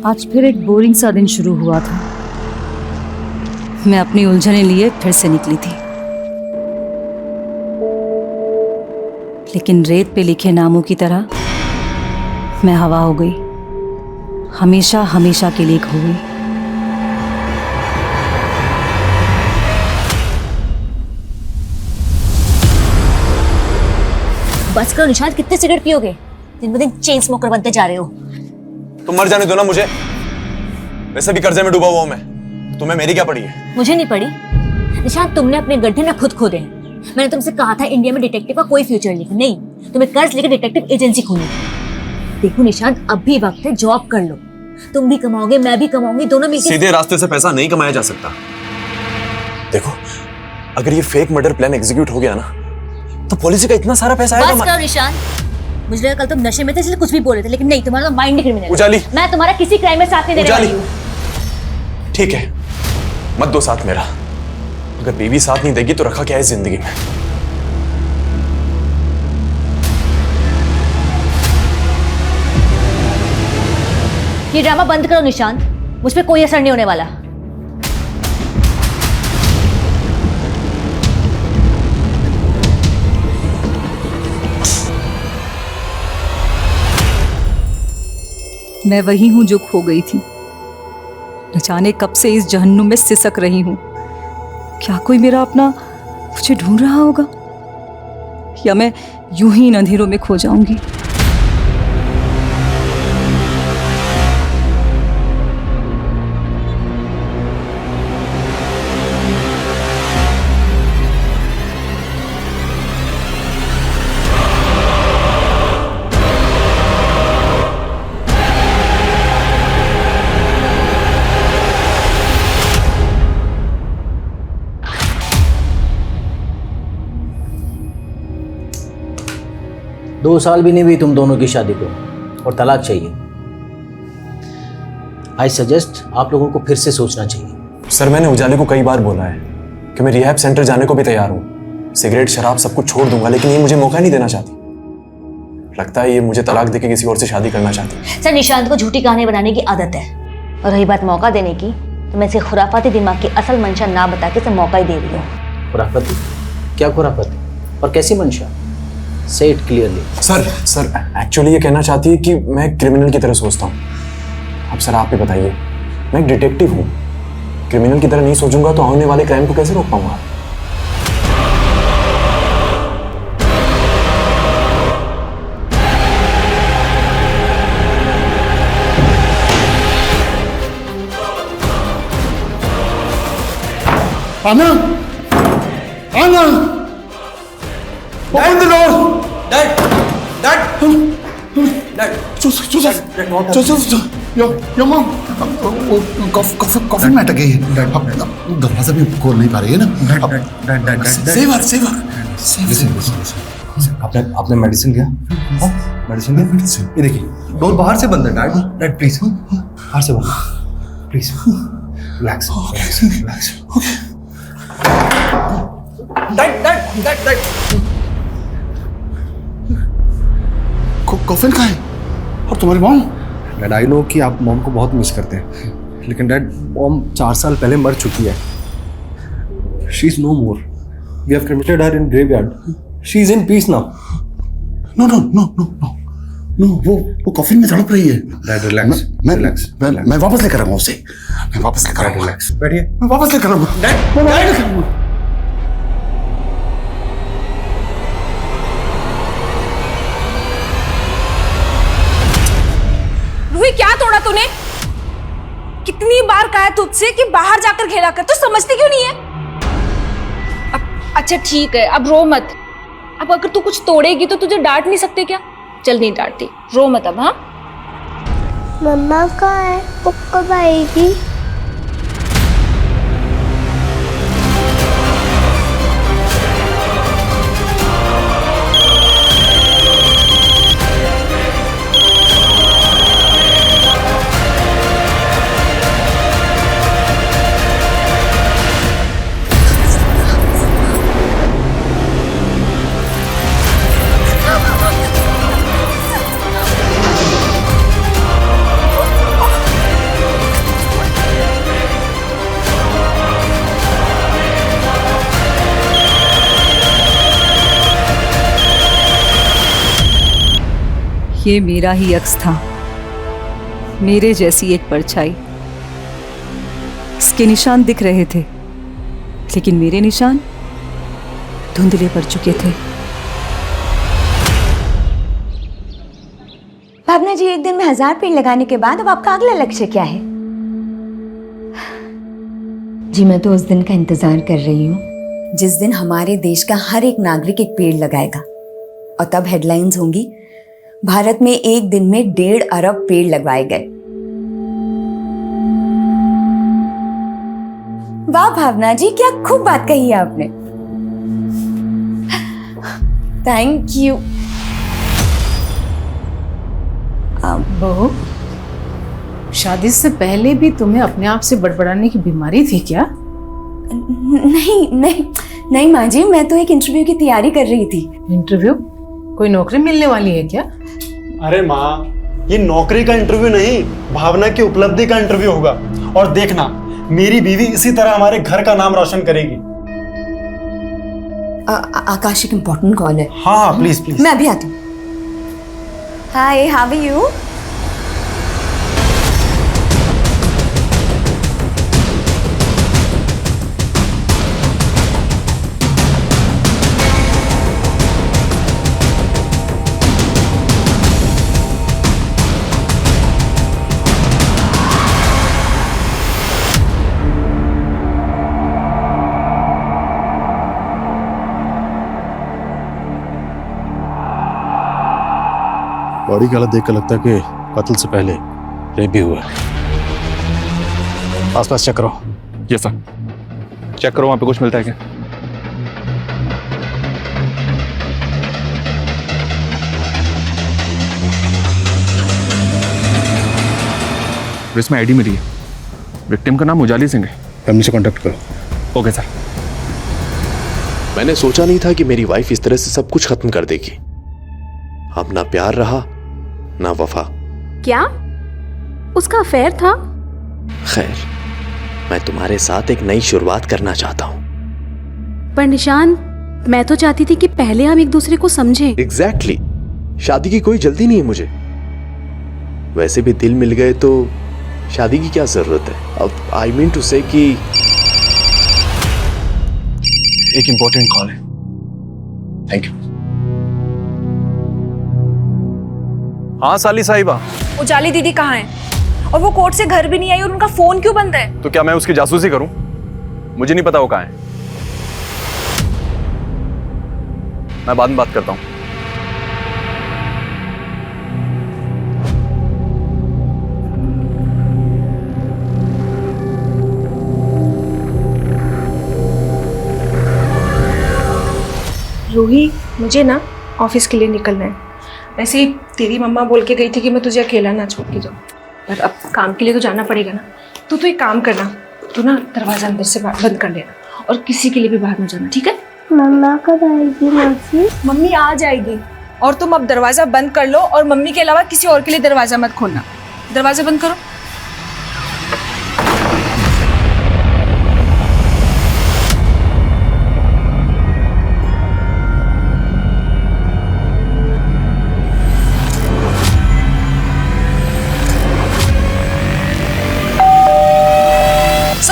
आज फिर एक बोरिंग सा दिन शुरू हुआ था। मैं अपनी उलझने लिए फिर से निकली थी, लेकिन रेत पे लिखे नामों की तरह मैं हवा हो गई, हमेशा हमेशा के लिए खो गई। बस करो निशांत, कितने सिगरेट पियोगे? दिन ब दिन चेन स्मोकर बनते जा रहे हो। तुम मर जाने दो ना मुझे, वैसे भी कर्जे में डूबा हुआ हूं मैं। तुम्हें मेरी क्या पड़ी है? मुझे नहीं पड़ी निशांत, तुमने अपने गड्ढे ना खुद खोदे हैं। मैंने तुमसे कहा था इंडिया में डिटेक्टिव का कोई फ्यूचर नहीं, तुम्हें कर्ज लेकर डिटेक्टिव एजेंसी खोली। देखो निशांत, अब भी वक्त है, जॉब कर लो। तुम भी कमाओगे, मैं भी कमाऊंगी, दोनों मिलकर। सीधे रास्ते से पैसा नहीं कमाया जा सकता। देखो, अगर ये फेक मर्डर प्लान एग्जीक्यूट हो गया ना, तो पॉलिसी का इतना सारा पैसा आएगा। बस करो निशांत, मुझे लगा कल तुम नशे में थे इसलिए कुछ भी बोल रहे थे, लेकिन नहीं, तुम्हारा तो माइंड क्रिमिनल है। उजाली, मैं तुम्हारा किसी क्राइम में साथ नहीं देने वाली हूं। ठीक है, मत दो साथ मेरा। अगर बीवी साथ नहीं देगी तो रखा क्या है जिंदगी में? ये ड्रामा बंद करो निशांत, मुझ पे कोई असर नहीं होने वाला। मैं वही हूं जो खो गई थी, न जाने कब से इस जहन्नुम में सिसक रही हूं। क्या कोई मेरा अपना मुझे ढूंढ रहा होगा, या मैं यूं ही इन अंधेरों में खो जाऊंगी? दो साल भी नहीं हुई तुम दोनों की शादी को और तलाक चाहिए। आई सजेस्ट आप लोगों को फिर से सोचना चाहिए। सर, मैंने उजाले को कई बार बोला है कि मैं रिहैब सेंटर जाने को भी तैयार हूँ। सिगरेट शराब सब कुछ छोड़ दूंगा, लेकिन ये मुझे मौका नहीं देना चाहती। लगता है ये मुझे तलाक देके किसी और से शादी करना चाहती है। सर, निशांत को झूठी कहानी बनाने की आदत है, और रही बात मौका देने की, तो मैं इसे खुराफाती दिमाग की असल मंशा ना बता के इसे मौका ही दे रही हूँ। खुराफाती? क्या खुराफाती और कैसी मंशा? Say it clearly. Sir actually ये कहना चाहती है कि मैं क्रिमिनल की तरह सोचता हूँ। अब सर आप ही बताइए, मैं एक डिटेक्टिव हूँ, क्रिमिनल की तरह नहीं सोचूंगा तो होने वाले क्राइम को कैसे रोक पाऊंगा? आना, आना, open the door. Dad, Your mom. Coffee में अटक गई है। दरवाजा भी खोल नहीं पा रही है ना। Save her. आपने मेडिसिन लिया? मेडिसिन लिया? ये देखिए, डोर बाहर से बंद है। डैड प्लीज, बाहर से बंद, प्लीज रिलैक्स। डैड कॉफिन कहाँ है? और तुम्हारी मॉम? डैड, आई नो कि आप मॉम को बहुत मिस करते हैं, लेकिन डैड मॉम 4 साल पहले मर चुकी है। She is no more, we have cremated her in graveyard, she is in peace now. No, वो कॉफिन में तड़प रही है। डैड रिलैक्स, मैं वापस लेकर आऊंगा उसे। मैं वापस लेकर आऊंगा। रिलैक्स, बैठिए। मैं वापस लेकर आऊंगा। डैड, रूही, क्या तोड़ा तूने? कितनी बार कहा तुझसे कि बाहर जाकर खेला कर, तो समझती क्यों नहीं है? अच्छा ठीक है, अब रो मत। अब अगर तू कुछ तोड़ेगी तो तुझे डांट नहीं सकते क्या? चल नहीं डांटती, रो मत अब। हाँ, मम्मा कहाँ है? वो कब आएगी? ये मेरा ही अक्स था, मेरे जैसी एक परछाई। इसके निशान दिख रहे थे, लेकिन मेरे निशान धुंधले पड़ चुके थे। भावना जी, एक दिन में 1000 पेड़ लगाने के बाद अब आपका अगला लक्ष्य क्या है? जी मैं तो उस दिन का इंतजार कर रही हूँ जिस दिन हमारे देश का हर एक नागरिक एक पेड़ लगाएगा, और तब हेडलाइंस होंगी, भारत में एक दिन में 1.5 अरब पेड़ लगवाए गए। वाह भावना जी, क्या खूब बात कही है आपने। Thank you. बहू, शादी से पहले भी तुम्हें अपने आप से बड़बड़ाने की बीमारी थी क्या? नहीं नहीं नहीं माँ जी, मैं तो एक इंटरव्यू की तैयारी कर रही थी। इंटरव्यू? कोई नौकरी मिलने वाली है क्या? अरे माँ, ये नौकरी का इंटरव्यू नहीं, भावना की उपलब्धि का इंटरव्यू होगा। और देखना, मेरी बीवी इसी तरह हमारे घर का नाम रोशन करेगी। आकाश, एक इम्पोर्टेंट कॉल है। हाँ प्लीज प्लीज। मैं अभी आती हूँ। हाय, हाउ आर यू? बॉडी की हालत देख कर लगता है कि कत्ल से पहले रेप भी हुआ है। आसपास चेक करो। यस सर, चेक करो, वहां पे कुछ मिलता है क्या? इसमें आईडी मिली है, विक्टिम का नाम उजाली सिंह है। फैमिली से कांटेक्ट करो। Okay sir. मैंने सोचा नहीं था कि मेरी वाइफ इस तरह से सब कुछ खत्म कर देगी। अब ना प्यार रहा ना वफा। क्या उसका अफेयर था? खैर, मैं तुम्हारे साथ एक नई शुरुआत करना चाहता हूं। पर निशान, मैं तो चाहती थी कि पहले हम एक दूसरे को समझें। एग्जैक्टली, शादी की कोई जल्दी नहीं है मुझे। वैसे भी दिल मिल गए तो शादी की क्या जरूरत है। अब आई मीन टू से कि एक इंपॉर्टेंट कॉल है। Thank you. हाँ साली साहिबा, उजाली दीदी कहाँ है? और वो कोर्ट से घर भी नहीं आई और उनका फोन क्यों बंद है? तो क्या मैं उसकी जासूसी करूं? मुझे नहीं पता वो कहाँ है। मैं बाद में बात करता हूं। रूही, मुझे ना ऑफिस के लिए निकलना है। वैसे ही तेरी मम्मा बोल के गई थी कि मैं तुझे अकेला ना छोड़ के जाऊँ, पर अब काम के लिए तो जाना पड़ेगा ना। तो एक काम करना, तू ना दरवाजा अंदर से बंद कर लेना और किसी के लिए भी बाहर ना जाना, ठीक है? मम्मा कब आएगी मौसी? मम्मी आ जाएगी, और तुम अब दरवाजा बंद कर लो और मम्मी के अलावा किसी और के लिए दरवाजा मत खोलना। दरवाजा बंद करो।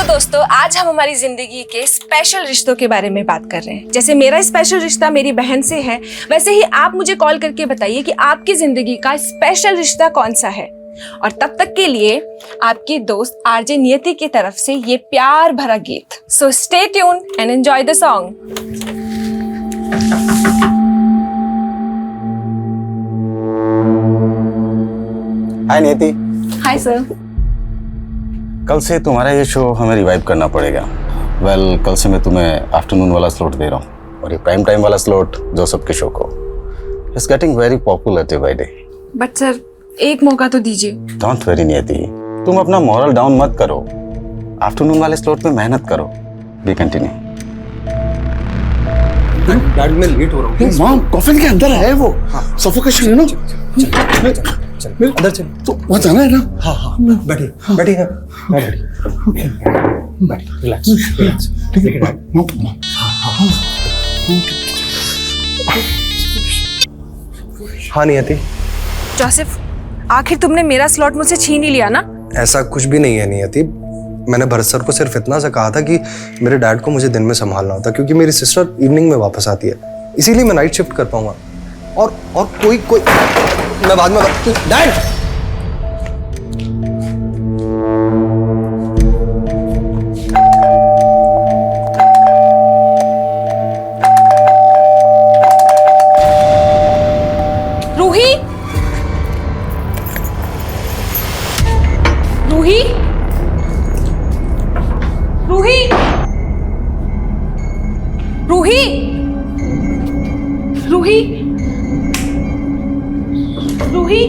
दोस्तों, आज हम हमारी जिंदगी के स्पेशल रिश्तों के बारे में बात कर रहे हैं। जैसे मेरा स्पेशल रिश्ता मेरी बहन से है, वैसे ही आप मुझे कॉल करके बताइए कि आपकी जिंदगी का स्पेशल रिश्ता कौन सा है। और तब तक के लिए आपकी दोस्त आरजे नियति की तरफ से ये प्यार भरा गीत। So stay tuned and enjoy the song. Hi Niyati. Hi sir. कल से तुम्हारा ये शो हमें रिवाइव करना पड़ेगा। कल से मैं तुम्हें आफ्टरनून वाला स्लॉट दे रहा हूँ, और ये प्राइम टाइम वाला स्लॉट जोसेफ के शो को। It's getting very popular day by day. But sir, एक मौका तो दीजिए। डोंट वरी नियति, तुम अपना मॉरल डाउन मत करो। आफ्टरनून वाले स्लॉट में मेहनत करो। B continue. डैड मैं लेट हो रहा हूँ। मां, कॉफिन के अंदर है वो। सफोकेशन है ना। अंदर चल। तो वहाँ जाना है ना। हाँ हाँ, बैठिए बैठिए। ओके, बैठिए, रिलैक्स रिलैक्स। ठीक है डैड। हाँ नियति, जोसेफ, आखिर तुमने मेरा स्लॉट मुझसे छीन ही लिया ना? ऐसा कुछ भी नहीं है नियति। मैंने भरत सर को सिर्फ इतना सा कहा था कि मेरे डैड को मुझे दिन में संभालना होता, क्योंकि मेरी सिस्टर इवनिंग में वापस आती है, इसीलिए मैं नाइट शिफ्ट कर पाऊंगा। और कोई मैं बाद में डैड। रूही, रूही, रूही, रूही, रूही, रूही,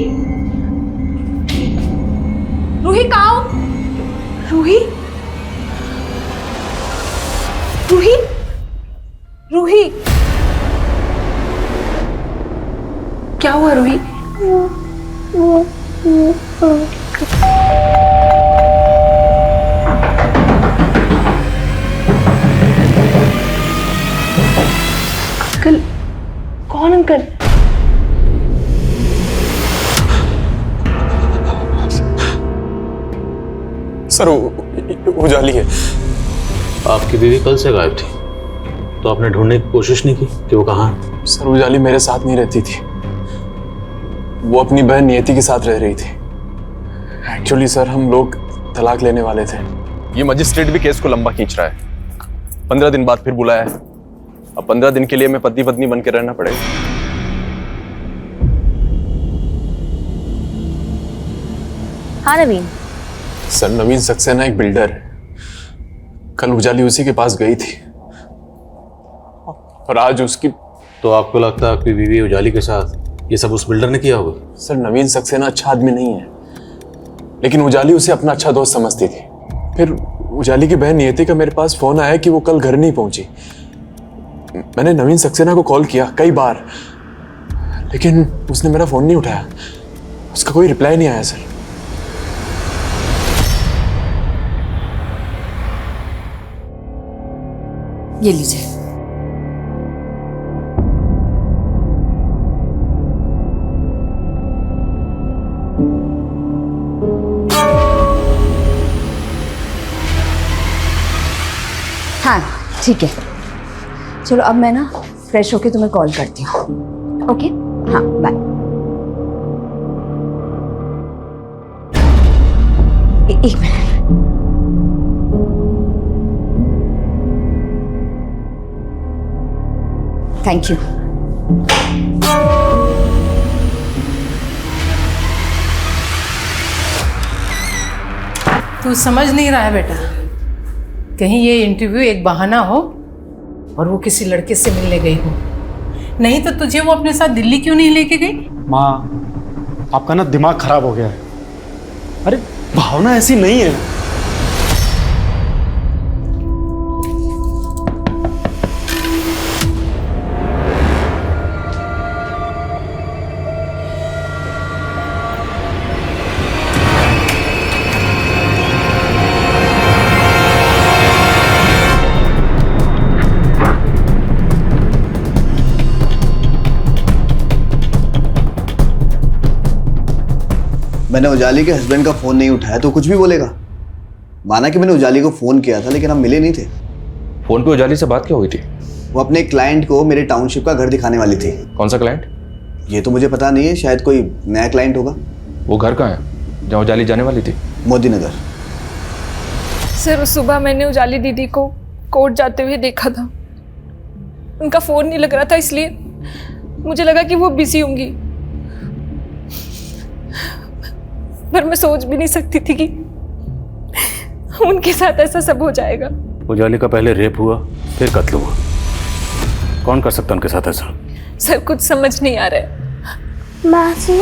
रूही कहाँ हो? रूही, रूही, रूही, क्या हुआ रूही? अंकल, कौन अंकल? सर उजाली है। आपकी बीवी कल से गायब थी, तो आपने ढूंढने की कोशिश नहीं की कि वो कहाँ है? सर उजाली मेरे साथ नहीं रहती थी, वो अपनी बहन नियति के साथ रह रही थी। एक्चुअली सर हम लोग तलाक लेने वाले थे। ये मजिस्ट्रेट भी केस को लंबा खींच रहा है। 15 दिन बाद फिर बुलाया है। अब 15 दिन के लिए मैं पति पत्नी बन के रहना पड़ेगा। हाँ नवीन। सर नवीन सक्सेना एक बिल्डर है। कल उजाली उसी के पास गई थी और आज उसकी। तो आपको लगता है आपकी बीवी उजाली के साथ ये सब उस बिल्डर ने किया होगा? सर नवीन सक्सेना अच्छा आदमी नहीं है, लेकिन उजाली उसे अपना अच्छा दोस्त समझती थी। फिर उजाली की बहन नियति का मेरे पास फोन आया कि वो कल घर नहीं पहुंची। मैंने नवीन सक्सेना को कॉल किया कई बार, लेकिन उसने मेरा फोन नहीं उठाया। उसका कोई रिप्लाई नहीं आया सर। ये लीजिए। हाँ ठीक है, चलो अब मैं ना फ्रेश होके तुम्हें कॉल करती हूँ। ओके हाँ बाय। एक मिनट। Thank you. तू समझ नहीं रहा है बेटा, कहीं ये इंटरव्यू एक बहाना हो और वो किसी लड़के से मिलने गई हो। नहीं तो तुझे वो अपने साथ दिल्ली क्यों नहीं लेके गई? माँ, आपका ना दिमाग खराब हो गया है। अरे भावना ऐसी नहीं है। मैंने उजाली के हस्बैंड का फोन नहीं उठाया तो कुछ भी बोलेगा। माना कि मैंने उजाली को फोन किया था, लेकिन हम मिले नहीं थे। फोन पे उजाली से बात क्या हुई थी? वो अपने क्लाइंट को मेरे टाउनशिप का घर दिखाने वाली थी। कौन सा क्लाइंट? ये तो मुझे पता नहीं है, शायद कोई नया क्लाइंट होगा। वो घर कहाँ है जहाँ उजाली जाने वाली थी? मोदी नगर। सर सुबह मैंने उजाली दीदी को कोर्ट जाते हुए देखा था। उनका फोन नहीं लग रहा था, इसलिए मुझे लगा कि वो बिजी होंगी, पर मैं सोच भी नहीं सकती थी कि उनके साथ ऐसा सब हो जाएगा। उजाली का पहले रेप हुआ, फिर कत्ल हुआ। कौन कर सकता उनके साथ ऐसा? सर कुछ समझ नहीं आ रहा है। मासी,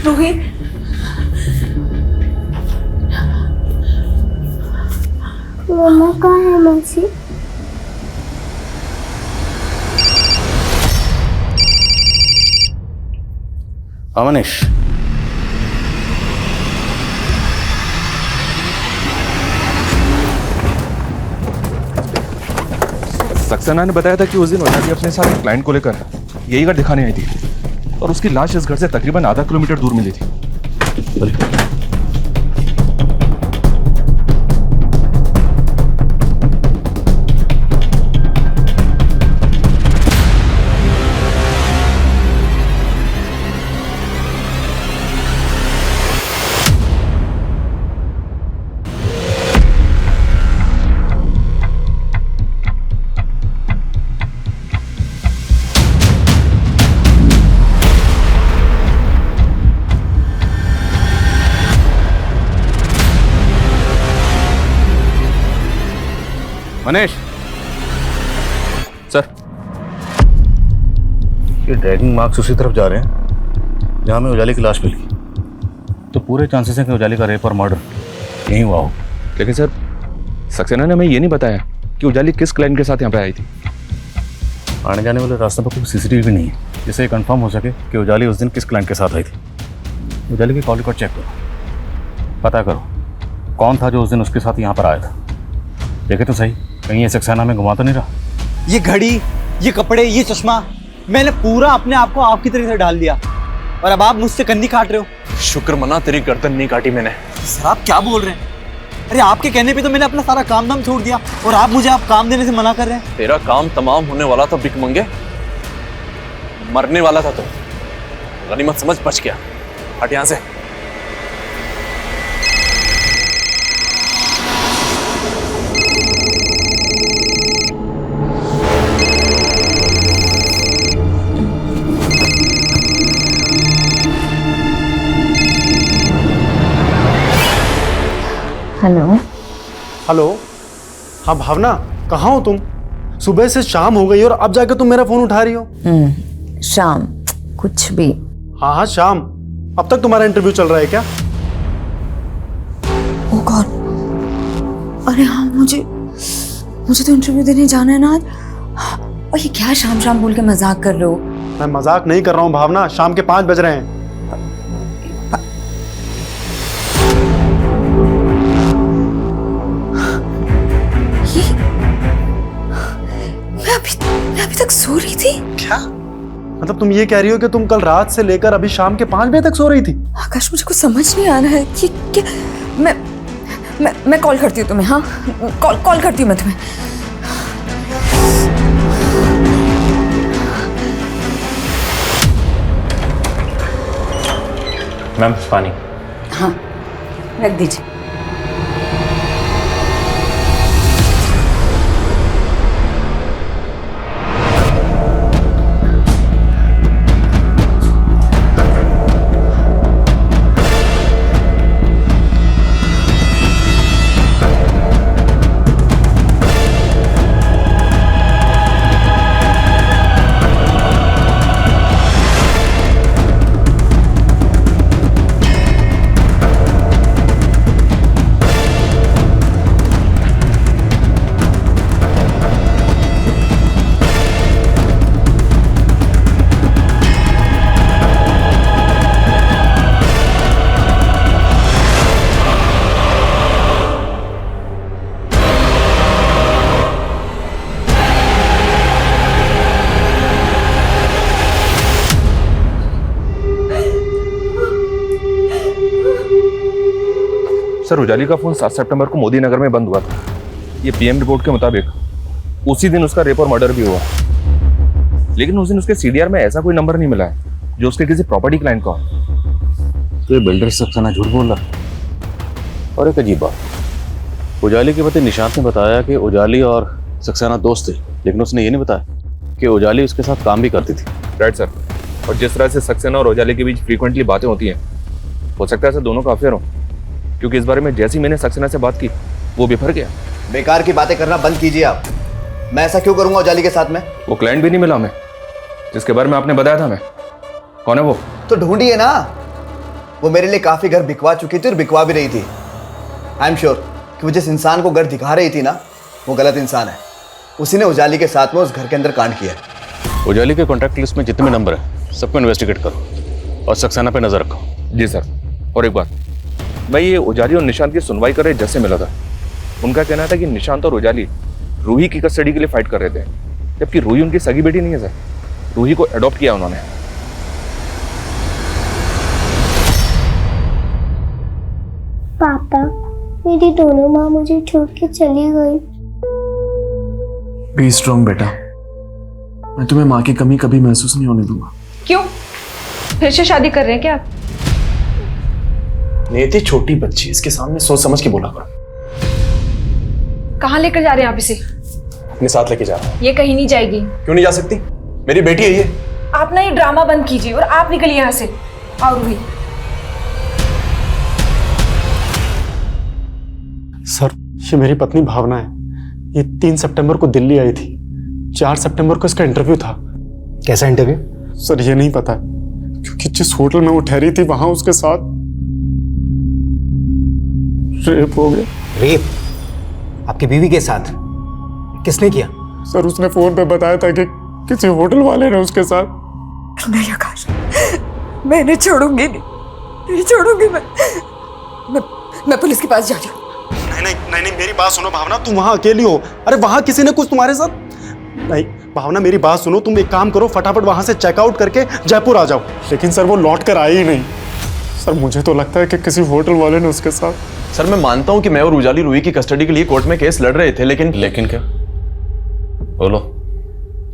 रूही, मम्मा कहाँ है मासी? अमनीश, सक्सेना ने बताया था कि उस दिन उजाली अपने साथ एक क्लाइंट को लेकर यही घर दिखाने आई थी। और उसकी लाश इस घर से तकरीबन आधा किलोमीटर दूर मिली थी। मनीष सर, ये ड्रैगिंग मार्क्स उसी तरफ जा रहे हैं जहां में उजाली की लाश मिली, तो पूरे चांसेस हैं कि उजाली का रेप और मर्डर यहीं हुआ हो। लेकिन सर, सक्सेना ने हमें ये नहीं बताया कि उजाली किस क्लाइंट के साथ यहाँ पे आई थी। आने जाने वाले रास्ते पर कोई सीसीटीवी नहीं है जिससे कंफर्म हो सके कि उजाली उस दिन किस क्लाइंट के साथ आई थी। उजाली की कॉल रिकॉर्ड चेक करो, पता करो कौन था जो उस दिन उसके साथ यहाँ पर आया था। देखे तो सही, कहीं ये सक्सेना में घुमा तो नहीं रहा। ये घड़ी, ये कपड़े, ये चश्मा, मैंने पूरा अपने आप को आपकी तरह से डाल दिया और अब आप मुझसे कन्नी काट रहे हो। शुक्र मना तेरी गर्दन नहीं काटी मैंने। सर आप क्या बोल रहे हैं? अरे आपके कहने पे तो मैंने अपना सारा काम धाम छोड़ दिया और आप मुझे आप काम देने से मना कर रहे हैं। तेरा काम तमाम होने वाला था भिख मंगे, मरने वाला था तो गनीमत समझ बच गया। हट यहाँ से। हेलो। हेलो, हाँ भावना, कहाँ हो तुम? सुबह से शाम हो गई और अब जाकर तुम मेरा फोन उठा रही हो। शाम कुछ भी। हाँ हाँ शाम। अब तक तुम्हारा इंटरव्यू चल रहा है क्या? ओह गॉड, अरे हाँ, मुझे तो इंटरव्यू देने जाना है ना आज। और ये क्या शाम शाम बोल के मजाक कर रहे हो? मैं मजाक नहीं कर रहा हूँ भावना, शाम के 5 बज रहे हैं। मैं अभी तक सो रही थी। क्या मतलब तुम ये कह रही हो कि तुम कल रात से लेकर अभी शाम के 5 बजे तक सो रही थी? आकाश, मुझे कुछ समझ नहीं आ रहा है कि क्या। मैं कॉल करती हूँ तुम्हें। हाँ, कॉल करती हूँ मैं तुम्हें। मैम पानी। हाँ, रख दीजिए। सर, उजाली का फोन 7 सितंबर को मोदी नगर में बंद हुआ था। ये पीएम रिपोर्ट के मुताबिक उसी दिन उसका रेप और मर्डर भी हुआ। लेकिन उस दिन उसके सीडीआर में ऐसा कोई नंबर नहीं मिला है जो उसके किसी प्रॉपर्टी क्लाइंट का हो। तो ये बिल्डर सक्सेना झूठ बोल रहा। और एक अजीब बात, उजाली के पति निशांत ने बताया कि उजाली और सक्सेना दोस्त थे, लेकिन उसने ये नहीं बताया कि उजाली उसके साथ काम भी करती थी। Right sir. और जिस तरह से सक्सेना और उजाली के बीच फ्रीक्वेंटली बातें होती हैं, हो सकता है ऐसे दोनों का अफेयर हो, क्योंकि इस बारे में जैसी मैंने सक्सेना से बात की वो बिफर गया। बेकार की बातें करना बंद कीजिए आप। मैं ऐसा क्यों करूंगा उजाली के साथ में? वो क्लाइंट भी नहीं मिला हमें जिसके बारे में आपने बताया था। मैं कौन है वो? तो ढूंढिए ना। वो मेरे लिए काफी घर बिकवा चुकी थी और बिकवा भी रही थी। आई एम श्योर कि वो जिस इंसान को घर दिखा रही थी ना, वो गलत इंसान है। उसी ने उजाली के साथ में उस घर के अंदर कांड किया है। उजाली के कॉन्टैक्ट लिस्ट में जितने भी नंबर है सबको इन्वेस्टिगेट करो और सक्सेना पे नजर रखो। जी सर। और एक बात, मैं ये उजाली और निशांत की सुनवाई कर रहे जैसे मिला था, उनका कहना था कि निशांत और उजाली रूही की कस्टडी के लिए फाइट कर रहे थे, जबकि रूही उनकी सगी बेटी नहीं है सर। रूही को अडॉप्ट किया उन्होंने। पापा, मेरी दोनों माँ मुझे छोड़ के चली गई। बी स्ट्रॉन्ग बेटा, मैं तुम्हें माँ की कमी कभी महसूस नहीं होने दूंगा। क्यों? फिर से शादी कर रहे हैं क्या आप? नियति छोटी बच्ची, इसके सामने सोच समझ के बोला करो। कहाँ लेकर जा रहे हैं आप इसे? अपने साथ लेके जा रहा हूँ। ये कहीं नहीं जाएगी। क्यों नहीं जा सकती? मेरी बेटी है ये। आप ना ये ड्रामा बंद कीजिए और आप निकलिए यहाँ से। और भी सर, ये मेरी पत्नी भावना है। ये 3 सितंबर को दिल्ली आई थी। 4 सितंबर को इसका इंटरव्यू था। कैसा इंटरव्यू? सर ये नहीं पता क्योंकि जिस होटल में वो ठहरी थी वहां उसके साथ रेप हो गया। रेप? आपकी बीवी के साथ? किसने किया? सर उसने फोन पे बताया था कि किसी होटल वाले ने उसके साथ। नहीं आकाश, मैं इन्हें छोड़ूंगी नहीं छोड़ूंगी मैं पुलिस के पास जा रही हूँ। नहीं, मेरी बात सुनो भावना, तुम वहां अकेली हो। अरे वहां किसी ने कुछ तुम्हारे साथ नहीं। भावना मेरी बात सुनो, तुम एक काम करो, फटाफट वहां से चेकआउट करके जयपुर आ जाओ। लेकिन सर वो लौट कर आई ही नहीं। सर मुझे तो लगता है कि किसी होटल वाले ने उसके साथ। सर मैं मानता हूं कि मैं और उजाली रूही की कस्टडी के लिए कोर्ट में केस लड़ रहे थे, लेकिन क्या? बोलो,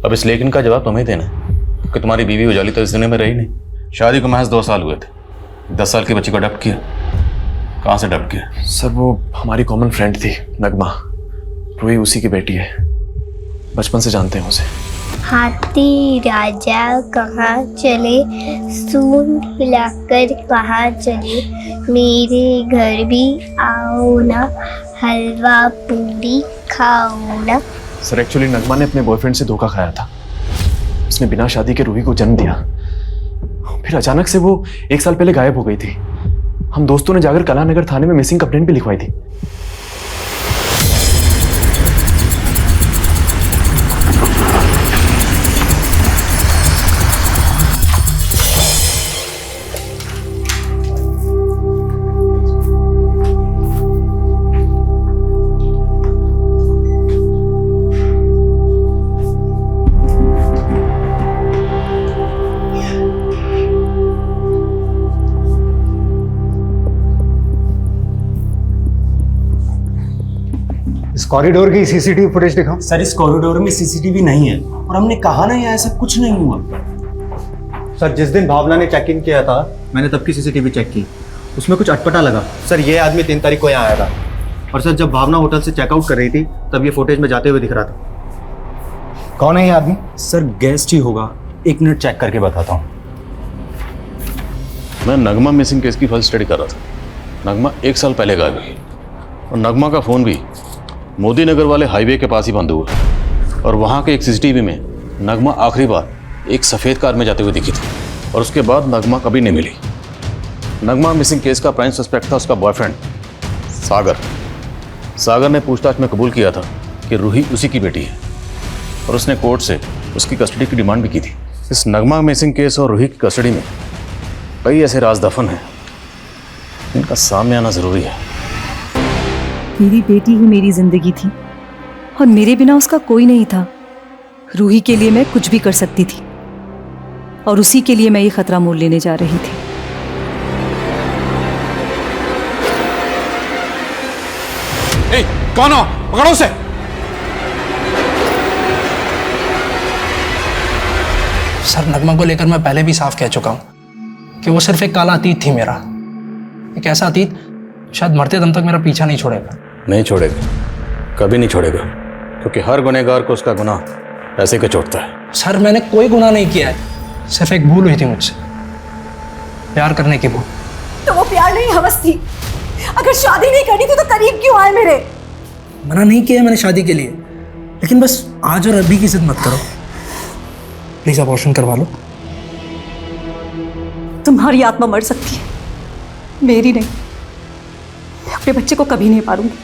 अब इस लेकिन का जवाब तुम्हें देना है कि तुम्हारी बीवी उजाली तो इस दुनिया में रही नहीं। शादी को महज 2 साल हुए थे। 10 साल की बच्ची को अडॉप्ट किया। कहाँ से अडॉप्ट किया? सर वो हमारी कॉमन फ्रेंड थी, नगमा। रूही उसी की बेटी है, बचपन से जानते हैं उसे। हाथी राजा कहाँ चले, सूंड हिलाकर कहाँ चले, मेरे घर भी आओ ना, हलवा पूरी खाओ ना। सर एक्चुअली नगमा ने अपने बॉयफ्रेंड से धोखा खाया था। उसने बिना शादी के रूही को जन्म दिया। फिर अचानक से वो 1 साल पहले गायब हो गई थी। हम दोस्तों ने जाकर कलानगर थाने में मिसिंग कंप्लेंट भी लिखवाई थी। कॉरिडोर की सीसीटीवी फुटेज दिखाओ। सर इस कॉरिडोर में सीसीटीवी नहीं है और हमने कहा ना यहाँ ऐसा कुछ नहीं हुआ। सर जिस दिन भावना ने चेक इन किया था मैंने तब की सीसीटीवी चेक की, उसमें कुछ अटपटा लगा। सर ये आदमी 3 तारीख को यहाँ आया था और सर जब भावना होटल से चेकआउट कर रही थी तब ये फुटेज में जाते हुए दिख रहा था। कौन है ये आदमी? सर गेस्ट ही होगा, 1 मिनट चेक करके बताता हूँ। मैं नगमा मिसिंग केस की फर्स्ट स्टडी कर रहा था। नगमा 1 साल पहले गायब हुई और नगमा का फ़ोन भी मोदी नगर वाले हाईवे के पास ही बंद हुआ और वहाँ के एक सीसीटीवी में नगमा आखिरी बार एक सफ़ेद कार में जाते हुए दिखी थी और उसके बाद नगमा कभी नहीं मिली। नगमा मिसिंग केस का प्राइम सस्पेक्ट था उसका बॉयफ्रेंड सागर। सागर ने पूछताछ में कबूल किया था कि रूही उसी की बेटी है और उसने कोर्ट से उसकी कस्टडी की डिमांड भी की थी। इस नगमा मिसिंग केस और रूही की कस्टडी में कई ऐसे राज दफन हैं, इनका सामने आना ज़रूरी है। मेरी बेटी ही मेरी जिंदगी थी और मेरे बिना उसका कोई नहीं था। रूही के लिए मैं कुछ भी कर सकती थी और उसी के लिए मैं ये खतरा मोल लेने जा रही थी। ए, कौन हो? पकड़ो उसे। सर नगमा को लेकर मैं पहले भी साफ कह चुका हूं कि वो सिर्फ एक काला अतीत थी मेरा, एक ऐसा अतीत शायद मरते दम तक मेरा पीछा नहीं छोड़ेगा। नहीं छोड़ेगा, कभी नहीं छोड़ेगा, क्योंकि हर गुनहगार को उसका गुनाह ऐसे के चोटता है। सर मैंने कोई गुनाह नहीं किया है, सिर्फ एक भूल हुई थी मुझसे, प्यार करने की भूल। तो वो प्यार नहीं हवस थी। अगर शादी नहीं करनी थी तो करीब क्यों आए मेरे? मना नहीं किया मैंने शादी के लिए, लेकिन बस आज और अभी की जिद मत करो। प्लीज अबॉर्शन करवा लो। तुम्हारी आत्मा मर सकती है, मेरी नहीं। मैं अपने बच्चे को कभी नहीं पालूंगी,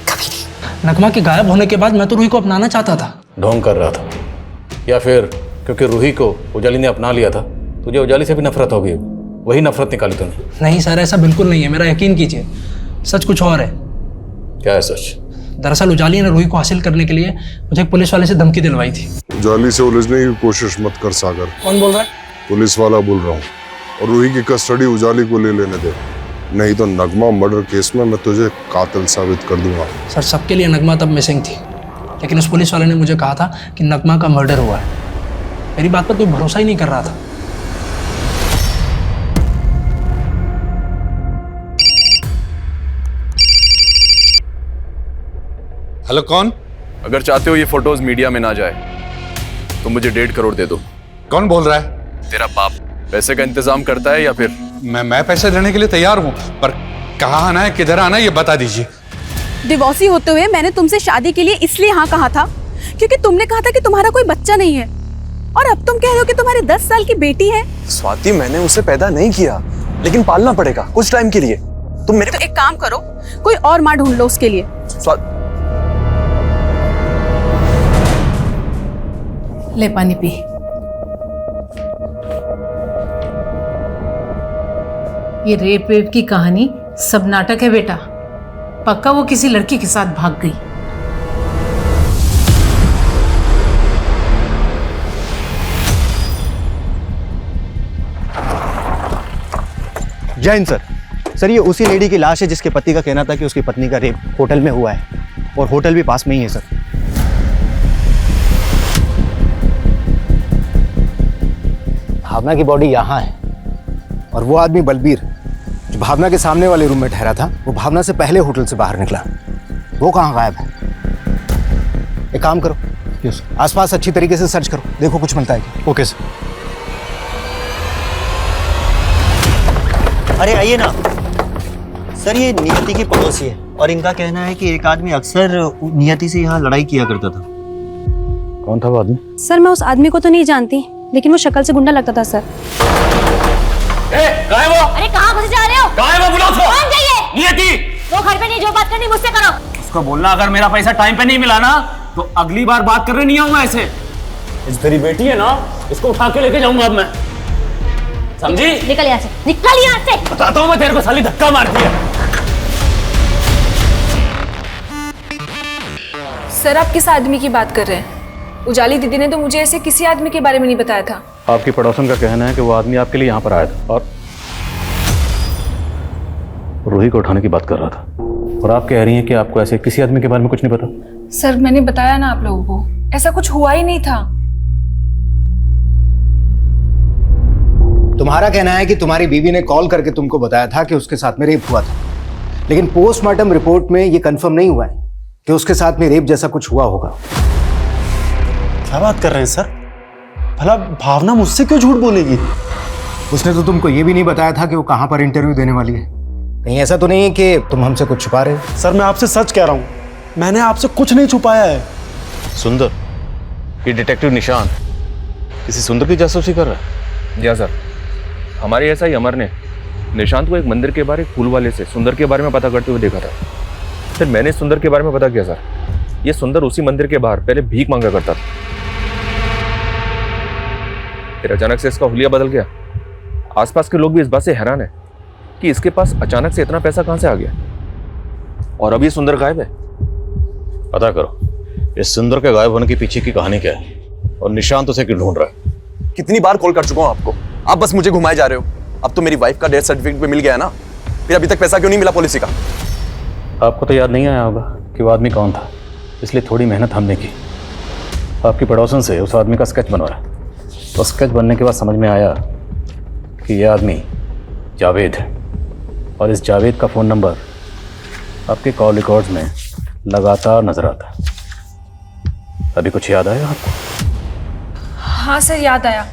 कभी नहीं। नगमा के गायब होने के बाद मैं तो रूही को अपनाना चाहता था। ढोंग कर रहा था, या फिर क्योंकि रूही को उजाली ने अपना लिया था, तुझे उजाली से भी नफरत होगी, वही नफरत निकाली तूने। नहीं सर, ऐसा बिल्कुल नहीं है, मेरा यकीन कीजिए। सच कुछ और है। क्या है सच? दरअसल उजाली ने रूही को हासिल करने के लिए मुझे एक पुलिस वाले से धमकी दिलवाई थी। उजाली से उलझने की कोशिश मत कर सागर। कौन बोल रहा है? पुलिस वाला बोल रहा हूँ। और रूही की कस्टडी उजाली को ले लेने दे। नहीं तो नगमा मर्डर केस में मैं तुझे कातिल साबित कर दूंगा। सर सबके लिए नगमा तब मिसिंग थी, लेकिन उस पुलिस वाले ने मुझे कहा था कि नगमा का मर्डर हुआ है। मेरी बात पर कोई भरोसा ही नहीं कर रहा था। हेलो, कौन? अगर चाहते हो ये फोटोज मीडिया में ना जाए तो मुझे 1.5 करोड़ दे दो। कौन बोल रहा है? तेरा बाप पैसे का इंतजाम करता है या फिर? मैं पैसे देने के लिए तैयार हूँ, पर कहाँ आना है, किधर आना है, ये बता दीजिए। डिवोर्सी होते हुए मैंने तुमसे शादी के लिए इसलिए हाँ कहा था क्योंकि तुमने कहा था कि तुम्हारा कोई बच्चा नहीं है, और अब तुम कह रहे हो कि तुम्हारी 10 साल की बेटी है। स्वाति, मैंने उसे पैदा नहीं किया, लेकिन पालना पड़ेगा कुछ टाइम के लिए। तुम मेरे तो एक काम करो, कोई और माँ ढूंढ लो उसके लिए। ले पानी पी। ये रेप वेप की कहानी सब नाटक है बेटा। पक्का वो किसी लड़की के साथ भाग गई। जय हिंद सर। सर ये उसी लेडी की लाश है जिसके पति का कहना था कि उसकी पत्नी का रेप होटल में हुआ है, और होटल भी पास में ही है सर। भावना की बॉडी यहाँ है, और वो आदमी बलबीर जो भावना के सामने वाले रूम में ठहरा था, वो भावना से पहले होटल से बाहर निकला। वो कहाँ गायब है? एक काम करो, आसपास अच्छी तरीके से सर्च करो, देखो कुछ मिलता है क्या। Okay sir. अरे आइए ना सर, ये नियति की पड़ोसी है, और इनका कहना है कि एक आदमी अक्सर नियति से यहाँ लड़ाई किया करता था। कौन था वो आदमी? सर मैं उस आदमी को तो नहीं जानती, लेकिन वो शक्ल से गुंडा लगता था सर। कहाँ है वो? अरे कहाँ घुस जा रहे हो? कहाँ है वो? बुलाओ उसको। कौन चाहिए? नियति। वो घर पे नहीं, जो बात करनी मुझसे करो। उसको बोलना अगर मेरा पैसा टाइम पे नहीं मिला ना तो अगली बार बात करने नहीं आऊंगा ऐसे। इस तेरी बेटी है ना, इसको उठा के लेके जाऊंगा अब मैं, समझी? निकल यहाँ से, निकल यहाँ से। बताता हूँ मैं तेरे को, साली धक्का मारती है। सर आप किस आदमी की बात कर रहे हैं? उजाली दीदी ने तो मुझे ऐसे किसी आदमी के बारे में नहीं बताया था। आपकी पड़ोसन का कहना है कि वो आदमी आपके लिए यहाँ पर आया था और रूही को उठाने की बात कर रहा था, और आप कह रही हैं कि आपको ऐसे किसी आदमी के बारे में कुछ नहीं पता। सर मैंने बताया ना आप लोगों को, ऐसा कुछ हुआ ही नहीं था। तुम्हारा कहना है कि तुम्हारी बीवी ने कॉल करके तुमको बताया था कि उसके साथ में रेप हुआ था, लेकिन पोस्टमार्टम रिपोर्ट में ये कंफर्म नहीं हुआ है कि उसके साथ में रेप जैसा कुछ हुआ होगा। क्या बात कर रहे हैं सर? भला भावना मुझसे क्यों झूठ बोलेगी? उसने तो तुमको ये भी नहीं बताया था कि वो कहाँ पर इंटरव्यू देने वाली है। कहीं ऐसा तो नहीं है कि तुम हमसे कुछ छुपा रहे हो? सर मैं आपसे सच कह रहा हूँ, मैंने आपसे कुछ नहीं छुपाया है। सुंदर, ये डिटेक्टिव निशान किसी सुंदर की जासूसी कर रहा है? या सर, हमारे ऐसा ही अमर ने निशांत को एक मंदिर के बाहर एक फूल वाले से सुंदर के बारे में पता करते हुए देखा था। फिर मैंने सुंदर के बारे में पता किया सर, ये सुंदर उसी मंदिर के बाहर पहले भीख मांगा करता था। फिर अचानक से इसका हुलिया बदल गया। आसपास के लोग भी इस बात से हैरान है कि इसके पास अचानक से इतना पैसा कहां से आ गया, और अब ये सुंदर गायब है। पता करो इस सुंदर के गायब होने के पीछे की कहानी क्या है, और निशांत उसे क्यों ढूंढ रहा है। कितनी बार कॉल कर चुका हूँ आपको, आप बस मुझे घुमाए जा रहे हो। अब तो मेरी वाइफ का डेथ सर्टिफिकेट भी मिल गया है ना, फिर अभी तक पैसा क्यों नहीं मिला पॉलिसी का? आपको तो याद नहीं आया होगा कि वो आदमी कौन था, इसलिए थोड़ी मेहनत हमने की। आपकी पड़ोसन से उस आदमी का स्केच बनवाया, तो स्केच बनने के बाद समझ में आया कि यह आदमी जावेद है, और इस जावेद का फ़ोन नंबर आपके कॉल रिकॉर्ड्स में लगातार नजर आता है। अभी कुछ याद आया आपको? हाँ सर याद आया।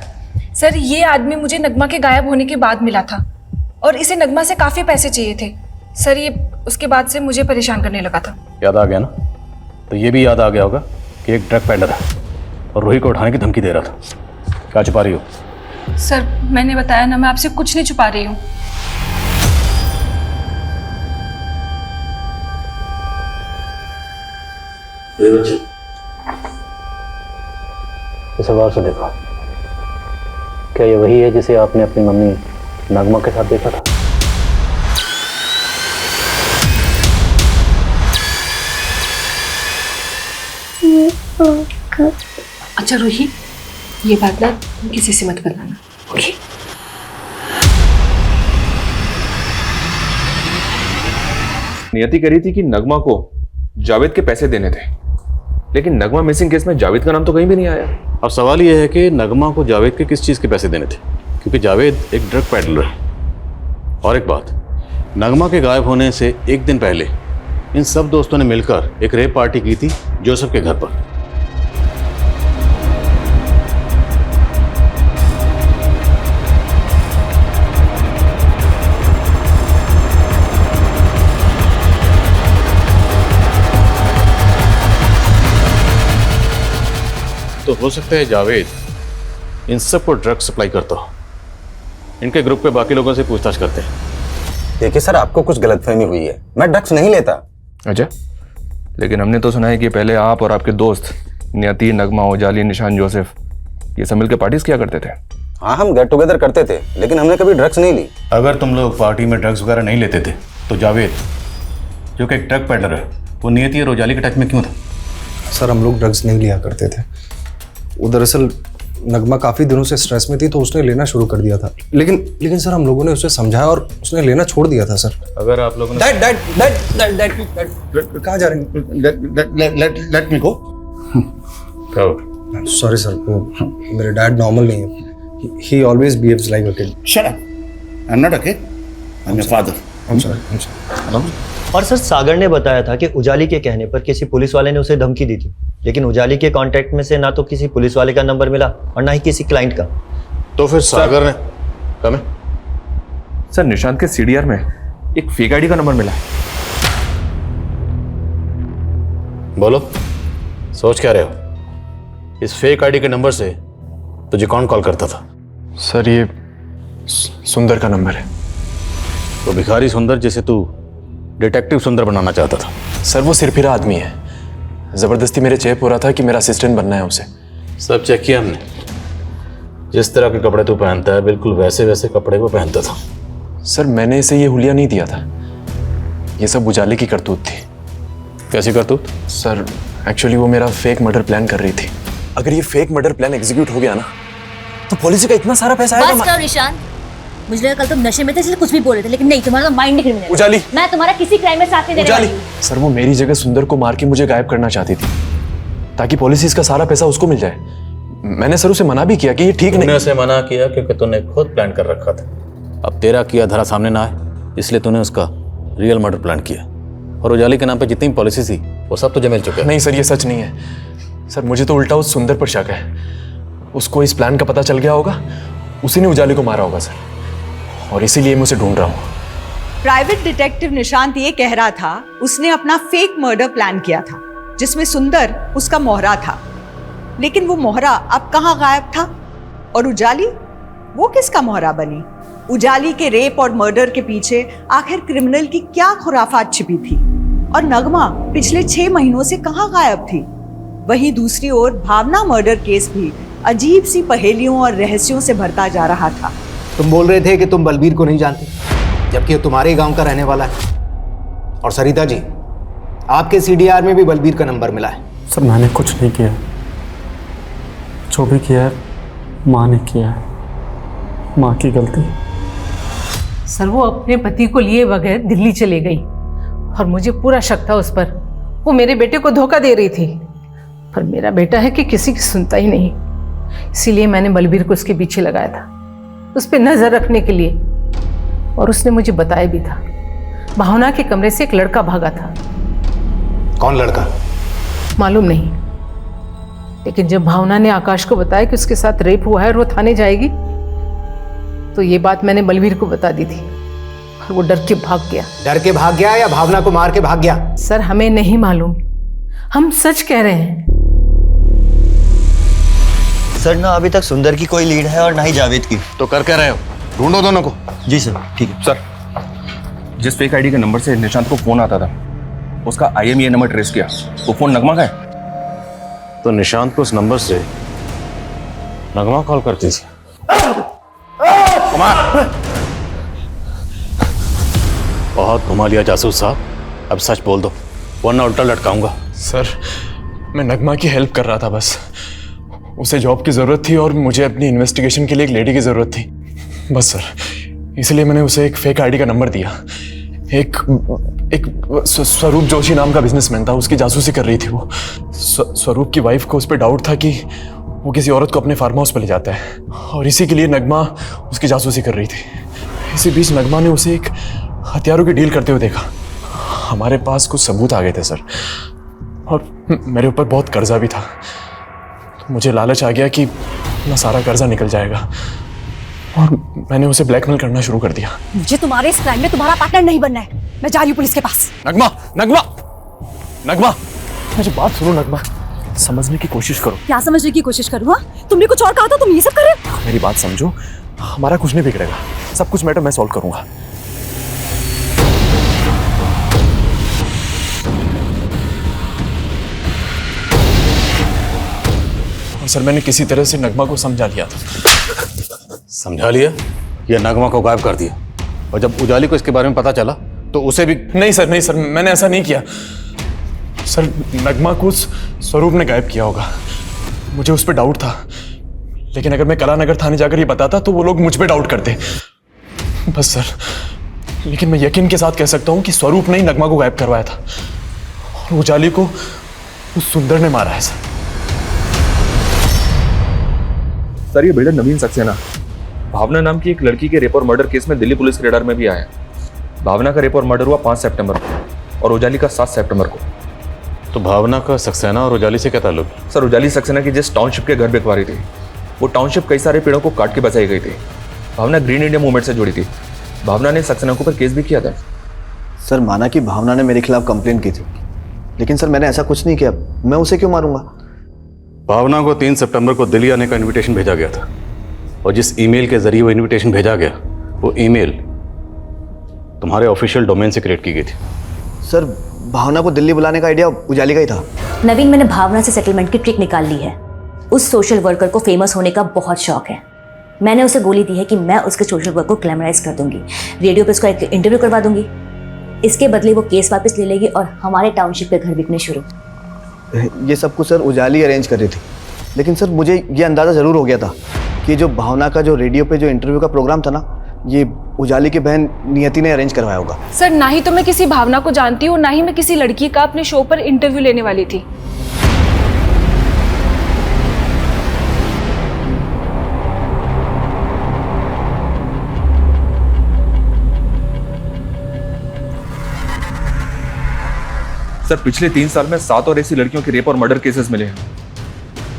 सर ये आदमी मुझे नगमा के गायब होने के बाद मिला था, और इसे नगमा से काफ़ी पैसे चाहिए थे। सर ये उसके बाद से मुझे परेशान करने लगा था। याद आ गया ना? तो ये भी याद आ गया होगा कि एक ड्रग पेडलर है और रूही को उठाने की धमकी दे रहा था। क्या छुपा रही हो? सर मैंने बताया ना, मैं आपसे कुछ नहीं छुपा रही हूँ। इस बार से देखा, क्या ये वही है जिसे आपने अपनी मम्मी नगमा के साथ देखा था? अच्छा रूही, ये बात ना किसी से मत बताना, ओके? नियति कह रही थी कि नगमा को जावेद के पैसे देने थे, लेकिन नगमा मिसिंग केस में जावेद का नाम तो कहीं भी नहीं आया। अब सवाल यह है कि नगमा को जावेद के किस चीज़ के पैसे देने थे, क्योंकि जावेद एक ड्रग पैडलर है। और एक बात, नगमा के गायब होने से एक दिन पहले इन सब दोस्तों ने मिलकर एक रेप पार्टी की थी जोसेफ के घर पर। तो हो सकता है जावेद इन सब को ड्रग सप्लाई करता हो। इनके ग्रुप के बाकी लोगों से पूछताछ करते हैं। देखिए सर, आपको कुछ गलतफहमी हुई है, मैं ड्रग्स नहीं लेता। अच्छा, लेकिन हमने तो सुना है कि पहले आप और आपके दोस्त नियति, नगमा, उजाली, निशान, जोसेफ ये सब मिलकर पार्टीज किया करते थे। हाँ, हम गेट टुगेदर करते थे, लेकिन हमने कभी ड्रग्स नहीं ली। अगर तुम लोग पार्टी में ड्रग्स वगैरह नहीं लेते थे तो जावेद, जो कि एक ड्रग पैडलर है, वो नियति और उजाली के टच में क्यों था? सर, हम लोग ड्रग्स नहीं लिया करते थे। वो दरअसल नगमा काफ़ी दिनों से स्ट्रेस में थी तो उसने लेना शुरू कर दिया था, लेकिन सर हम लोगों ने उसे समझाया और उसने लेना छोड़ दिया था सर। अगर आप लोगों ने कहाँ जा रहे हैं? लेट मी गो। सॉरी सर, मेरे डैड नॉर्मल नहीं है। ही always behaves like a kid. Shut up, I am not a kid, I am your father. I am sorry. और सर, सागर ने बताया था कि उजाली के कहने पर किसी पुलिस वाले ने उसे धमकी दी थी, लेकिन उजाली के कांटेक्ट में से ना तो किसी पुलिस वाले का नंबर मिला और ना ही किसी क्लाइंट का। तो फिर सागर ने कम सर, निशांत के सीडीआर में एक फेक आईडी का नंबर मिला है। बोलो, सोच क्या रहे हो? इस फेक आईडी के नंबर से तुझे कौन कॉल करता था? सर, ये सुंदर का नंबर है। तो भिखारी सुंदर जिसे तू डिटेक्टिव सुंदर बनाना चाहता था? सर, वो सिरफिरा आदमी है, जबरदस्ती मेरे चेप हो रहा था कि मेरा असिस्टेंट बनना है उसे। सब चेक किया हमने। जिस तरह के कपड़े तू पहनता है बिल्कुल वैसे वैसे कपड़े वो पहनता था। सर, मैंने इसे ये हुलिया नहीं दिया था, ये सब उजाले की करतूत थी। कैसी करतूत? सर, एक्चुअली वो मेरा फेक मर्डर प्लान कर रही थी। अगर ये फेक मर्डर प्लान एग्जीक्यूट हो गया ना तो पॉलिसी का इतना सारा पैसा आएगा। बस करो निशान, मुझे लगा कल तुम नशे में थे इसलिए कुछ भी बोल रहे थे, लेकिन नहीं, तुम्हारा माइंड क्रिमिनल। उजाली, मैं तुम्हारा किसी क्राइम में साथ नहीं देने वाली हूं। सर, वो मेरी जगह सुंदर को मार के मुझे गायब करना चाहती थी ताकि पॉलिसीज का सारा पैसा उसको मिल जाए। मैंने सर उसे मना भी किया कि ये ठीक नहीं। तूने उसे मना किया क्योंकि तूने खुद प्लान कर रखा था। अब तेरा किया धरा सामने ना आए इसलिए तूने उसका रियल मर्डर प्लान किया, और उजाली के नाम पे जितनी पॉलिसी थी वो सब तुझे मिल चुका है। नहीं सर, ये सच नहीं है। सर, मुझे तो उल्टा उस सुंदर पर शक है। उसको इस प्लान का पता चल गया होगा, उसी ने उजाली को मारा होगा सर, और इसीलिए मैं उसे ढूंढ रहा हूँ। प्राइवेट डिटेक्टिव निशांत ये कह रहा था उसने अपना फेक मर्डर प्लान किया था जिसमें सुंदर उसका मोहरा था, लेकिन वो मोहरा अब कहाँ गायब था? और उजाली, वो किसका मोहरा बनी? उजाली के रेप और मर्डर के पीछे आखिर क्रिमिनल की क्या खुराफात छिपी थी? और नगमा पिछले 6 महीनों से कहाँ गायब थी? वहीं दूसरी ओर भावना मर्डर केस भी अजीब सी पहेलियों और रहस्यों से भरता जा रहा था। तुम बोल रहे थे कि तुम बलबीर को नहीं जानते, जबकि वो तुम्हारे गांव का रहने वाला है। और सरिता जी, आपके सीडीआर में भी बलबीर का नंबर मिला है। सर, मैंने कुछ नहीं किया, जो भी किया है माँ ने किया है, माँ की गलती। सर, वो अपने पति को लिए बगैर दिल्ली चली गई और मुझे पूरा शक था उस पर। वो मेरे बेटे को धोखा दे रही थी, पर मेरा बेटा है कि किसी की सुनता ही नहीं। इसीलिए मैंने बलबीर को उसके पीछे लगाया था, उस पर नजर रखने के लिए। और उसने मुझे बताया भी था, भावना के कमरे से एक लड़का भागा था। कौन लड़का? मालूम नहीं, लेकिन जब भावना ने आकाश को बताया कि उसके साथ रेप हुआ है और वो थाने जाएगी, तो ये बात मैंने बलबीर को बता दी थी और वो डर के भाग गया। डर के भाग गया या भावना को मार के भाग गया? सर, हमें नहीं मालूम, हम सच कह रहे हैं। सर, ना अभी तक सुंदर की कोई लीड है और ना ही जावेद की। तो कर क्या रहे हो? ढूंढो दोनों को। जी सर, ठीक है। सर, जिस फेक आईडी के नंबर से निशांत को फोन आता था उसका IMEI नंबर ट्रेस किया, वो फोन नगमा का है। तो निशांत को उस नंबर से नगमा कॉल करती थी। बहुत घुमा लिया जासूस साहब, अब सच बोल दो वरना उल्टा लटकाऊंगा। सर, मैं नगमा की हेल्प कर रहा था बस। उसे जॉब की ज़रूरत थी और मुझे अपनी इन्वेस्टिगेशन के लिए एक लेडी की ज़रूरत थी बस सर, इसलिए मैंने उसे एक फेक आईडी का नंबर दिया एक स्वरूप जोशी नाम का बिजनेसमैन था, उसकी जासूसी कर रही थी वो। स्वरूप की वाइफ को उस पर डाउट था कि वो किसी औरत को अपने फार्म हाउस पर ले जाता है, और इसी के लिए नगमा उसकी जासूसी कर रही थी। इसी बीच नगमा ने उसे एक हथियारों की डील करते हुए देखा। हमारे पास कुछ सबूत आ गए थे सर, और मेरे ऊपर बहुत कर्जा भी था। तो मुझे लालच आ गया कि अपना सारा कर्जा निकल जाएगा, और मैंने उसे ब्लैकमेल करना शुरू कर दिया। मुझे तुम्हारे इस क्राइम में तुम्हारा पार्टनर नहीं बनना है। मैं जा रही हूँ पुलिस के पास। नगमा नगमा नगमा, मुझे बात सुनो नगमा, समझने की कोशिश करो। क्या समझने की कोशिश करूँ? तुमने कुछ और कहा था, तुम ये सब कर रहे हो? मेरी बात समझो, हमारा कुछ नहीं बिगड़ेगा, सब कुछ मैटर मैं सॉल्व करूंगा। और सर, मैंने किसी तरह से नगमा को समझा लिया था। समझा लिया या नगमा को गायब कर दिया? और जब उजाली को इसके बारे में पता चला तो उसे भी? नहीं सर, मैंने ऐसा नहीं किया सर। नगमा को स्वरूप ने गायब किया होगा, मुझे उस पर डाउट था। लेकिन अगर मैं कलानगर थाने जाकर ये बताता तो वो लोग मुझ पे डाउट करते बस सर। लेकिन मैं यकीन के साथ कह सकता हूँ कि स्वरूप ने ही नगमा को गायब करवाया था, और उजाली को उस सुंदर ने मारा है सर। सर, ये बिल्डर नवीन सक्सेना भावना नाम की एक लड़की के रेप और मर्डर केस में दिल्ली पुलिस के रडार में भी आया है। भावना का रेप और मर्डर हुआ 5 सितंबर को और उजाली का 7 सितंबर को। तो भावना का सक्सेना और उजाली से क्या ताल्लुक? सर, उजाली सक्सेना की जिस टाउनशिप के घर बिकवा रही थी, वो टाउनशिप कई सारे पेड़ों को काट के बचाई गई थी। भावना ग्रीन इंडिया मूवमेंट से जुड़ी थी। भावना ने सक्सेना के ऊपर केस भी किया था। सर, माना कि भावना ने मेरे खिलाफ कंप्लेंट की थी, लेकिन सर मैंने ऐसा कुछ नहीं किया। मैं उसे क्यों मारूंगा? भावना को 3 सितंबर को दिल्ली आने का इनविटेशन भेजा गया था, और जिस ईमेल के जरिए वो इनविटेशन भेजा गया, वो ईमेल तुम्हारे ऑफिशियल डोमेन से क्रिएट की गई थी। सर, भावना को दिल्ली बुलाने का आइडिया उजाली का ही था। नवीन, मैंने भावना से सेटलमेंट की ट्रिक निकाल ली है। उस सोशल वर्कर को फेमस होने का बहुत शौक है। मैंने उसे गोली दी है कि मैं उसके सोशल वर्क को ग्लैमराइज कर दूंगी, रेडियो पे उसका एक इंटरव्यू करवा दूंगी। इसके बदले वो केस वापस ले लेगी और हमारे टाउनशिप के घर बिकने शुरू। ये सब कुछ सर उजाली अरेंज कर रही थी, लेकिन सर मुझे ये अंदाज़ा ज़रूर हो गया था कि जो भावना का जो रेडियो पे जो इंटरव्यू का प्रोग्राम था ना, ये उजाली की बहन नियति ने अरेंज करवाया होगा। सर, ना ही तो मैं किसी भावना को जानती हूँ, ना ही मैं किसी लड़की का अपने शो पर इंटरव्यू लेने वाली थी। सर, पिछले 3 साल में 7 और ऐसी लड़कियों के रेप और मर्डर केसेस मिले हैं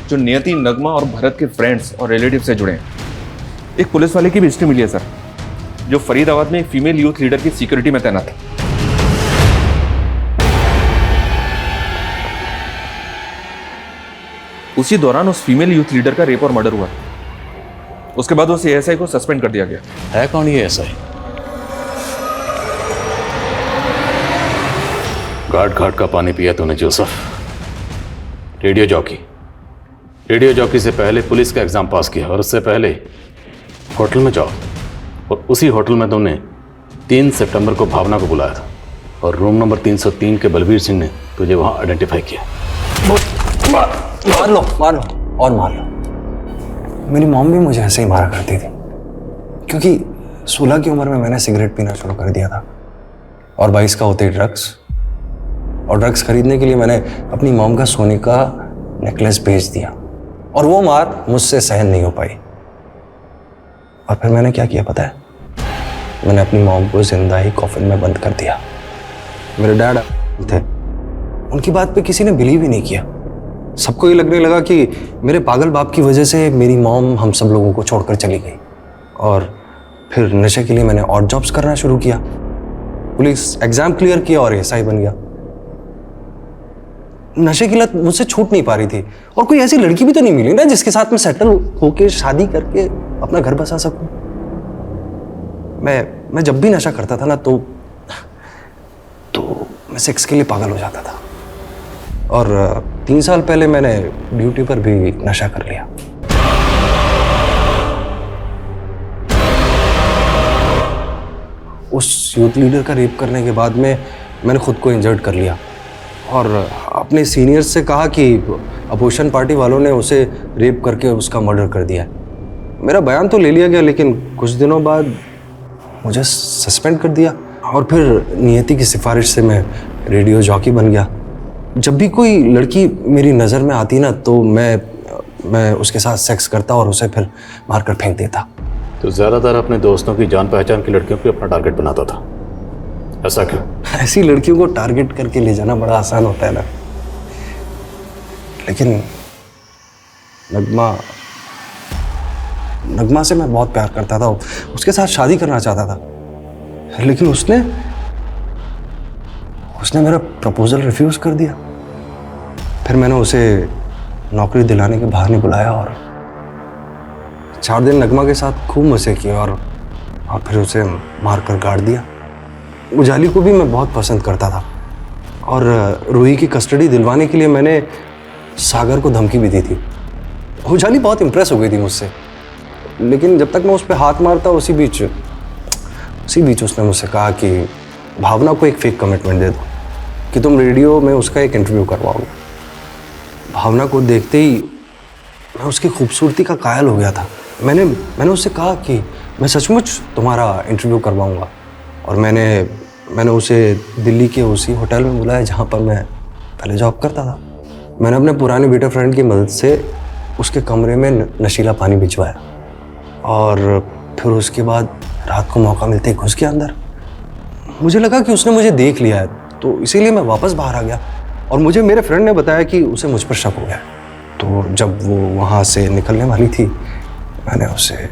जो नियति, नगमा और भरत के फ्रेंड्स और रिलेटिव से जुड़े हैं। एक पुलिस वाले की भी हिस्ट्री मिली है सर, जो फरीदाबाद में एक फीमेल यूथ लीडर की सिक्योरिटी में तैनात है। उसी दौरान उस फीमेल यूथ लीडर का रेप और मर्डर हुआ। उसके बाद उस एएसआई को सस्पेंड कर दिया गया। है कौन ये एएसआई? घाट घाट का पानी पिया तूने जोसेफ। रेडियो जॉकी से पहले पुलिस का एग्जाम पास किया, और उससे पहले होटल में जॉब, और उसी होटल में तुमने 3 सितंबर को भावना को बुलाया था, और रूम नंबर 303 के बलबीर सिंह ने तुझे वहां आइडेंटिफाई किया। मार लो और मार लो। मेरी मॉम भी मुझे ऐसे ही मारा करती थी, क्योंकि 16 की उम्र में मैंने सिगरेट पीना शुरू कर दिया था, और 22 का होते ही ड्रग्स। और ड्रग्स खरीदने के लिए मैंने अपनी मॉम का सोने का नेकलेस बेच दिया, और वो मार मुझसे सहन नहीं हो पाई। और फिर मैंने क्या किया पता है? मैंने अपनी मॉम को जिंदा ही कॉफिन में बंद कर दिया। मेरे डैड थे, उनकी बात पे किसी ने बिलीव ही नहीं किया। सबको ये लगने लगा कि मेरे पागल बाप की वजह से मेरी मॉम हम सब लोगों को छोड़कर चली गई। और फिर नशे के लिए मैंने ऑड जॉब्स करना शुरू किया। पुलिस एग्जाम क्लियर किया और एएसआई बन गया। नशे की लत मुझसे छूट नहीं पा रही थी, और कोई ऐसी लड़की भी तो नहीं मिली ना जिसके साथ मैं सेटल होके शादी करके अपना घर बसा सकूं। मैं जब भी नशा करता था ना तो मैं सेक्स के लिए पागल हो जाता था। और 3 साल पहले मैंने ड्यूटी पर भी नशा कर लिया। उस यूथ लीडर का रेप करने के बाद में मैंने खुद को इंजर्ड कर लिया, और अपने सीनियर्स से कहा कि अपोजिशन पार्टी वालों ने उसे रेप करके उसका मर्डर कर दिया। मेरा बयान तो ले लिया गया, लेकिन कुछ दिनों बाद मुझे सस्पेंड कर दिया। और फिर नियति की सिफारिश से मैं रेडियो जॉकी बन गया। जब भी कोई लड़की मेरी नज़र में आती ना तो मैं उसके साथ सेक्स करता और उसे फिर मारकर फेंक देता। तो ज़्यादातर अपने दोस्तों की जान पहचान की लड़कियों को अपना टारगेट बनाता था, ऐसा क्यों? ऐसी लड़कियों को टारगेट करके ले जाना बड़ा आसान होता है ना, लेकिन नगमा से मैं बहुत प्यार करता था, उसके साथ शादी करना चाहता था, लेकिन उसने मेरा प्रपोजल रिफ्यूज कर दिया। फिर मैंने उसे नौकरी दिलाने के बहाने बुलाया और 4 दिन नगमा के साथ खूब मजे किए और फिर उसे मारकर गाड़ दिया। उजाली को भी मैं बहुत पसंद करता था और रूही की कस्टडी दिलवाने के लिए मैंने सागर को धमकी भी दी थी। उजाली बहुत इम्प्रेस हो गई थी मुझसे, लेकिन जब तक मैं उस पर हाथ मारता उसी बीच उसने मुझसे कहा कि भावना को एक फेक कमिटमेंट दे दो कि तुम रेडियो में उसका एक इंटरव्यू करवाओगे। भावना को देखते ही मैं उसकी खूबसूरती का कायल हो गया था। मैंने उससे कहा कि मैं सचमुच तुम्हारा इंटरव्यू करवाऊंगा और मैंने उसे दिल्ली के उसी होटल में बुलाया जहाँ पर मैं पहले जॉब करता था। मैंने अपने पुराने बेटे फ्रेंड की मदद से उसके कमरे में नशीला पानी भिजवाया और फिर उसके बाद रात को मौका मिलते ही घुस गया अंदर। मुझे लगा कि उसने मुझे देख लिया है, तो इसीलिए मैं वापस बाहर आ गया और मुझे मेरे फ्रेंड ने बताया कि उसे मुझ पर शक हो गया। तो जब वो वहाँ से निकलने वाली थी मैंने उसे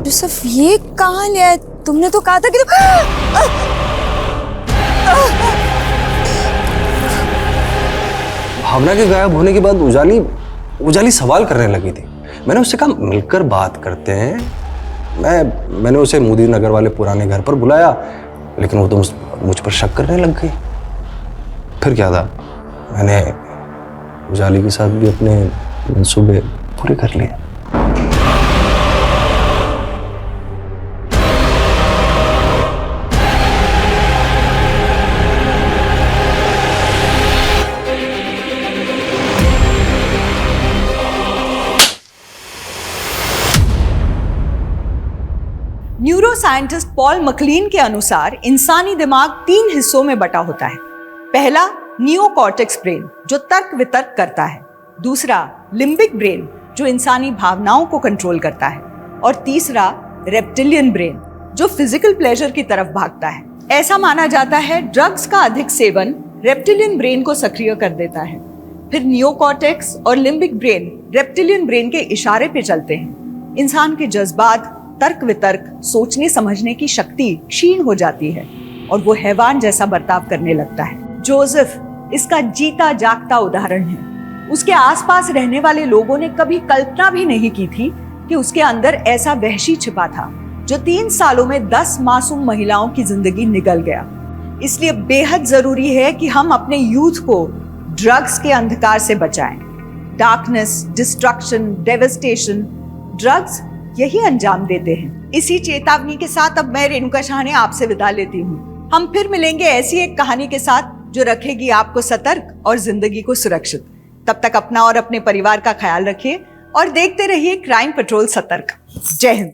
यूसुफ, ये कहाँ ले आए? तुमने तो कहा था कि भावना के गायब होने के बाद उजाली सवाल करने लगी थी। मैंने उससे कहा मिलकर बात करते हैं। मैंने उसे मोदी नगर वाले पुराने घर पर बुलाया, लेकिन वो तो मुझ पर शक करने लग गई। फिर क्या था, मैंने उजाली के साथ भी अपने मंसूबे पूरे कर लिए। न्यूरो साइंटिस्ट पॉल मकलीन के अनुसार इंसानी दिमाग 3 हिस्सों में बटा होता है। पहला नियोकॉर्टेक्स ब्रेन जो तर्क वितर्क करता है, दूसरा लिम्बिक ब्रेन जो इंसानी भावनाओं को कंट्रोल करता है और तीसरा रेप्टिलियन ब्रेन जो फिजिकल प्लेजर की तरफ भागता है। ऐसा माना जाता है ड्रग्स का अधिक सेवन रेप्टिलियन ब्रेन को सक्रिय कर देता है। फिर नियोकॉर्टेक्स और लिम्बिक ब्रेन रेप्टिलियन ब्रेन के इशारे पे चलते हैं। इंसान के जज्बात, तर्क वितर्क, सोचने समझने की शक्ति क्षीण हो जाती है और वो हैवान जैसा बर्ताव करने लगता है। जोसेफ इसका जीता जागता उदाहरण है। उसके आसपास रहने वाले लोगों ने कभी कल्पना भी नहीं की थी कि उसके अंदर ऐसा वहशी छिपा था जो 3 सालों में 10 मासूम महिलाओं की जिंदगी निगल गया। इसलिए बेहद जरूरी है कि हम अपने यूथ को ड्रग्स के अंधकार से बचाएं। डार्कनेस, डिस्ट्रक्शन, डेवस्टेशन, ड्रग्स यही अंजाम देते हैं। इसी चेतावनी के साथ अब मैं रेणुका शाह ने आपसे विदा लेती हूँ। हम फिर मिलेंगे ऐसी एक कहानी के साथ जो रखेगी आपको सतर्क और जिंदगी को सुरक्षित। तब तक अपना और अपने परिवार का ख्याल रखिए और देखते रहिए क्राइम पेट्रोल सतर्क। जय हिंद।